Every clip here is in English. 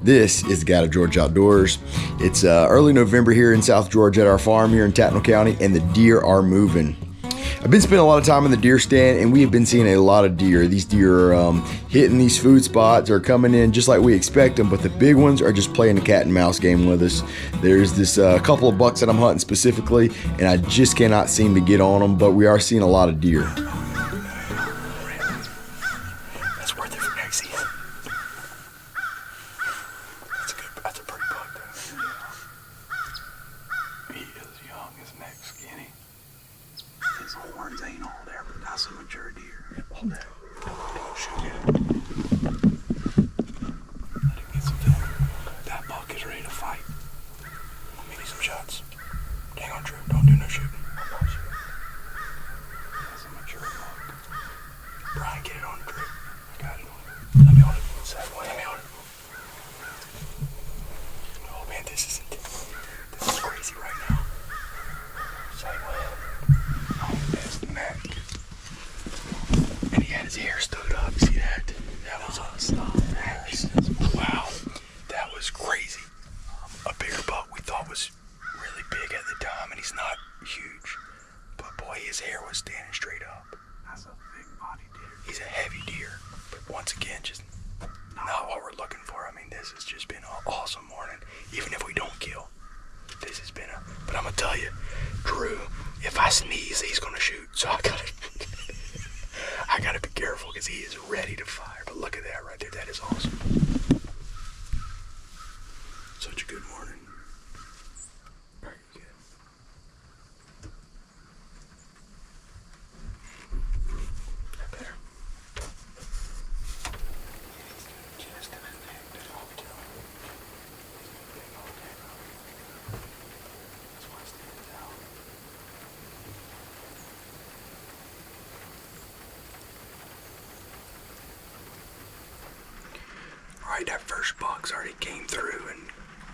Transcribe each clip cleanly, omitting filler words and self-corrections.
This is the Guide to Georgia Outdoors. It's early November here in South Georgia at our farm here in Tattnall County, and the deer are moving. I've been spending a lot of time in the deer stand, and we have been seeing a lot of deer. These deer are hitting these food spots, are coming in just like we expect them, but the big ones are just playing the cat and mouse game with us. There's this couple of bucks that I'm hunting specifically, and I just cannot seem to get on them, but we are seeing a lot of deer. That's worth it for next season. That's a pretty buck though. He is young, his neck's skinny. His horns ain't all there, but that's a mature deer. Oh no. Don't shoot him. Let him get some film. That buck is ready to fight. Let me get some shots. Hang on, Drew. Don't do no shooting. I'm not shooting. That's a mature buck. Brian, get it on Drew. I got it on. Let me hold it. Let me hold it. Oh man, this is crazy right now. Same way. Oh, his neck. And he had his hair stood up. See that? That was awesome. Wow. That was crazy. A bigger buck we thought was really big at the time, and he's not huge. But boy, his hair was standing straight up. That's a big body deer. He's a heavy deer. But once again, just not what we're looking for. I mean, this has just been an awesome morning. Even if we don't kill, this has been but I'm gonna tell you, Drew, if I sneeze, he's gonna shoot. So I gotta be careful because he is ready to fire. But look at that right there. That is awesome. Such a good morning. Very good. That better. Just in his neck. That's what we tell him. He's got a big old neck on him. That's why it stands out. Alright, that first box already came through and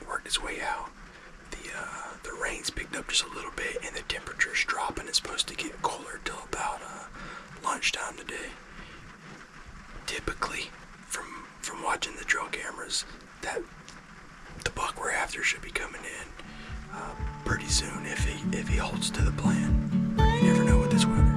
worked its way out. The rain's picked up just a little bit and the temperature's dropping. It's supposed to get cooler till about lunchtime today. Typically, from watching the trail cameras, that the buck we're after should be coming in pretty soon if he holds to the plan. You never know with this weather.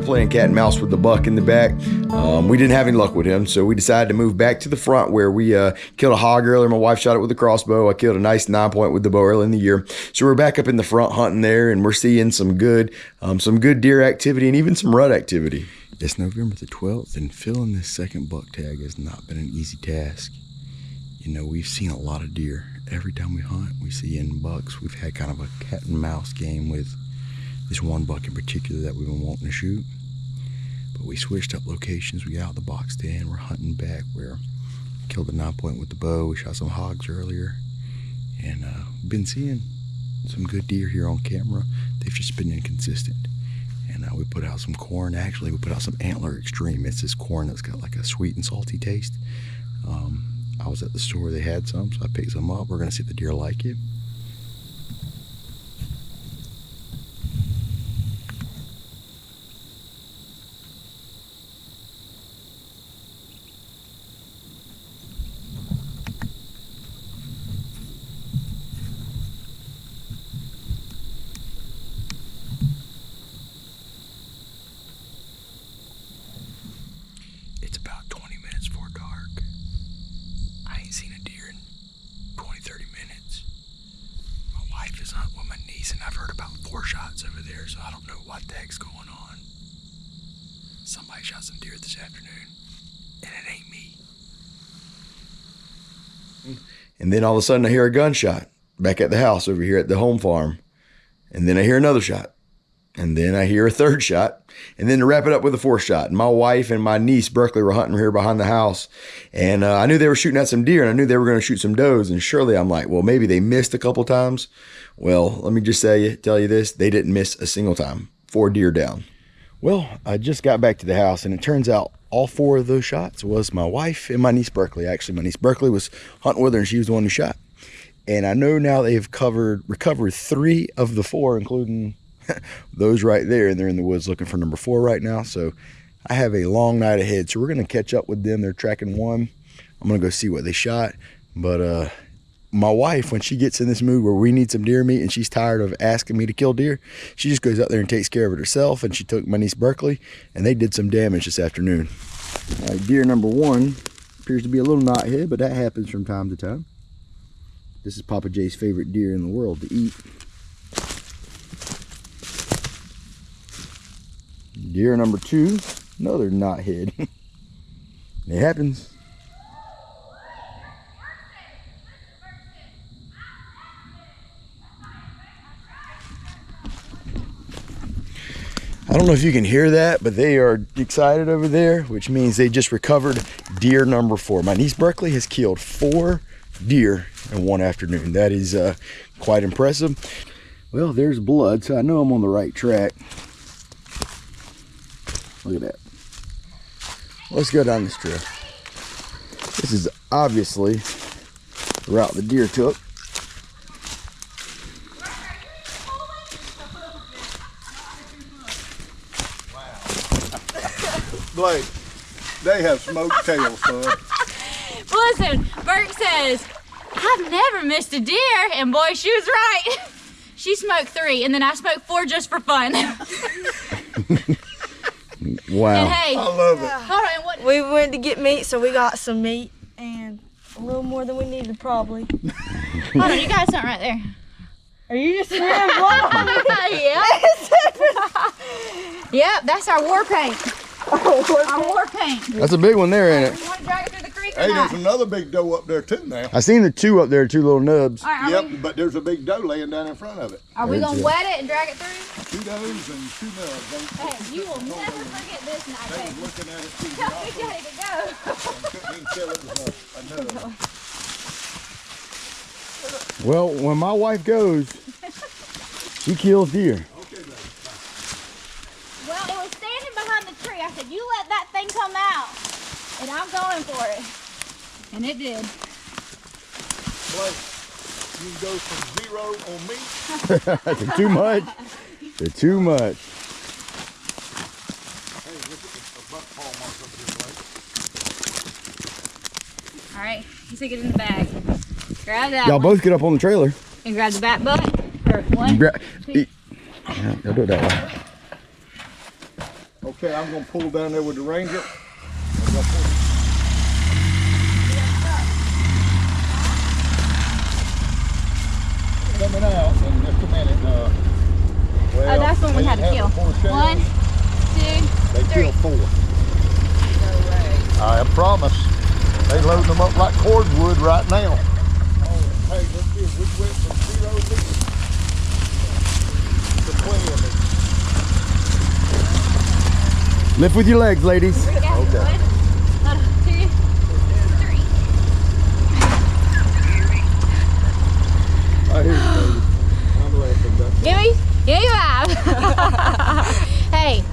Playing cat and mouse with the buck in the back. We didn't have any luck with him, so we decided to move back to the front where we killed a hog earlier. My wife shot it with a crossbow. I killed a nice 9-point with the bow early in the year. So we're back up in the front hunting there, and we're seeing some good deer activity and even some rut activity. It's November the 12th, and filling this second buck tag has not been an easy task. You know, we've seen a lot of deer. Every time we hunt, we see in bucks. We've had kind of a cat and mouse game with this one buck in particular that we've been wanting to shoot. But we switched up locations. We got out the box stand. We're hunting back where we killed a 9-point with the bow. We shot some hogs earlier. And we've been seeing some good deer here on camera. They've just been inconsistent. And we put out some corn. Actually, we put out some Antler Extreme. It's this corn that's got like a sweet and salty taste. I was at the store. They had some, so I picked some up. We're going to see if the deer like it. It's about 20 minutes before dark. I ain't seen a deer in 20, 30 minutes. My wife is hunting with my niece, and I've heard about 4 shots over there, so I don't know what the heck's going on. Somebody shot some deer this afternoon, and it ain't me. And then all of a sudden I hear a gunshot back at the house over here at the home farm. And then I hear another shot. And then I hear a third shot. And then to wrap it up with a 4th shot. And my wife and my niece, Berkeley, were hunting here behind the house. And I knew they were shooting at some deer, and I knew they were going to shoot some does. And surely I'm like, well, maybe they missed a couple times. Well, let me just tell you this. They didn't miss a single time. 4 deer down. Well, I just got back to the house, and it turns out all 4 of those shots was my wife and my niece, Berkeley. Actually, my niece, Berkeley, was hunting with her, and she was the one who shot. And I know now they've recovered 3 of the 4, including those right there, and they're in the woods looking for number 4 right now. So I have a long night ahead. So we're going to catch up with them. They're tracking 1. I'm going to go see what they shot. But my wife, when she gets in this mood where we need some deer meat and she's tired of asking me to kill deer, she just goes out there and takes care of it herself. And she took my niece Berkeley, and they did some damage this afternoon. All right, deer number 1 appears to be a little knothead, but that happens from time to time. This is Papa Jay's favorite deer in the world to eat. Deer number 2, another knothead. It happens. I don't know if you can hear that, but they are excited over there, which means they just recovered deer number 4. My niece Berkeley has killed 4 deer in one afternoon. That is quite impressive. Well, there's blood, so I know I'm on the right track. Look at that. Let's go down this trail. This is obviously the route the deer took. Blake, they have smoked tails, son. Listen, Bert says, I've never missed a deer, and boy, she was right. She smoked 3, and then I smoked 4 just for fun. Wow. And hey, I love it. hold on, what? We went to get meat, so we got some meat and a little more than we needed, probably. Hold on, you got something right there. Are you just smearing blood on me? Yep. Yep, that's our war paint. Our war paint. That's a big one there, ain't it? You want to drag it through the creek or Hey, not? there's another big doe up there too now. I seen the 2 up there, 2 little nubs. All right, Yep, but there's a big doe laying down in front of it. are we going There's to it. wet it and drag it through? 2 does and 2 nubs. Hey, you will never forget this night, They baby. was looking at it through the Tell Big binoculars Daddy to go. and couldn't even tell it was a nub. Well, when my wife goes, she kills deer. Well, it was standing behind the tree. I said, you let that thing come out, and I'm going for it. And it did. Blake, you can go from 0 on meat. To too much. To too much. Hey, look at the buck paw mark up here, Blake. All right, you take it in the bag. Grab that Y'all one both get up on the trailer. and grab the back butt. Or one. Yeah, y'all do it that way. Okay, I'm gonna pull down there with the Ranger. Coming out in just a minute. Well, Oh, that's the one we they had to have kill. it for sale. 1, 2, They 3. killed 4. No way. I promise. They loading them up like cordwood right now. Oh, hey, look here. We went from 0 to 20 of it. Lift with your legs, ladies. Okay. 1, 2, 3. I hear you, baby. I'm laughing, Dusty. Give me 5. Hey,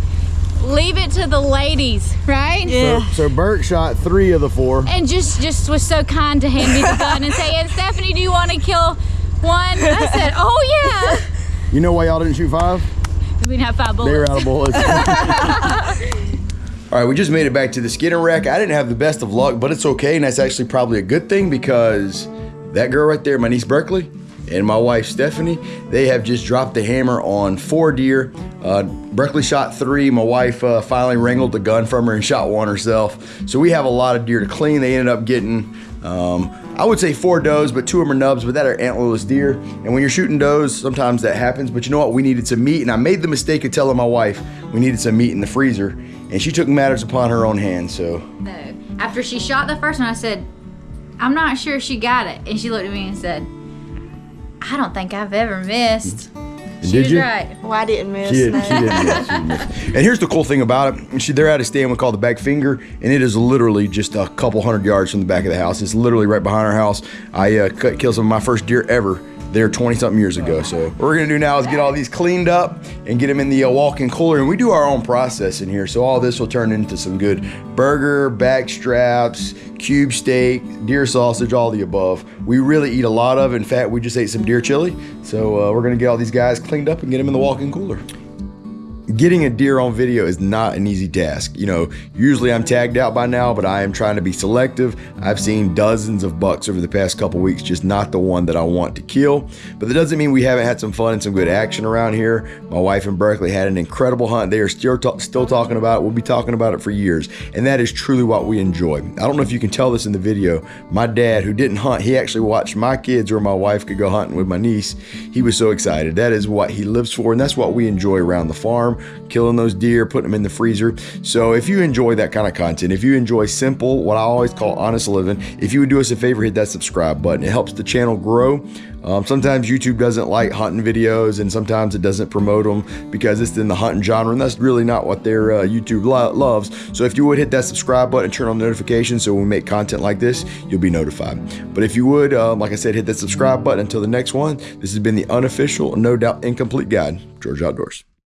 leave it to the ladies, right? Yeah. So Bert shot 3 of the 4. And just was so kind to hand me the gun and say, and Stephanie, do you want to kill one? I said, oh yeah. You know why y'all didn't shoot 5? We didn't have 5 bullets. They were out of bullets. All right, we just made it back to the skinner rack. I didn't have the best of luck, but it's okay, and that's actually probably a good thing because that girl right there, my niece Berkeley, and my wife Stephanie, they have just dropped the hammer on 4 deer. Berkeley shot 3. My wife finally wrangled the gun from her and shot 1 herself. So we have a lot of deer to clean. They ended up getting I would say 4 does, but 2 of them are nubs, but that are antlerless deer. And when you're shooting does, sometimes that happens, but you know what? We needed some meat, and I made the mistake of telling my wife we needed some meat in the freezer, and she took matters upon her own hands, so. No. After she shot the first one, I said, I'm not sure she got it. And she looked at me and said, I don't think I've ever missed. She Did was you? right. Well, I didn't miss. She didn't, no. she didn't miss, she didn't miss. And here's the cool thing about it. They're at a stand we call the back finger, and it is literally just a couple hundred yards from the back of the house. It's literally right behind our house. I killed some of my first deer ever there 20-something years ago. So what we're gonna do now is get all these cleaned up and get them in the walk-in cooler, and we do our own process in here. So all this will turn into some good burger, back straps, cube steak, deer sausage, all the above. We really eat a lot of it. In fact, we just ate some deer chili. So we're gonna get all these guys cleaned up and get them in the walk-in cooler. Getting a deer on video is not an easy task. You know, usually I'm tagged out by now, but I am trying to be selective. I've seen dozens of bucks over the past couple weeks, just not the one that I want to kill. But that doesn't mean we haven't had some fun and some good action around here. My wife and Berkeley had an incredible hunt. They are still talking about it. We'll be talking about it for years. And that is truly what we enjoy. I don't know if you can tell this in the video. My dad, who didn't hunt, he actually watched my kids or my wife could go hunting with my niece. He was so excited. That is what he lives for, and that's what we enjoy around the farm. Killing those deer, putting them in the freezer. So if you enjoy that kind of content, if you enjoy simple, what I always call honest living, if you would do us a favor, hit that subscribe button. It helps the channel grow. Sometimes YouTube doesn't like hunting videos, and sometimes it doesn't promote them because it's in the hunting genre, and that's really not what their YouTube loves. So if you would hit that subscribe button and turn on notifications so when we make content like this, you'll be notified. But if you would, like I said, hit that subscribe button. Until the next one, this has been the unofficial, no doubt incomplete guide, Georgia Outdoors.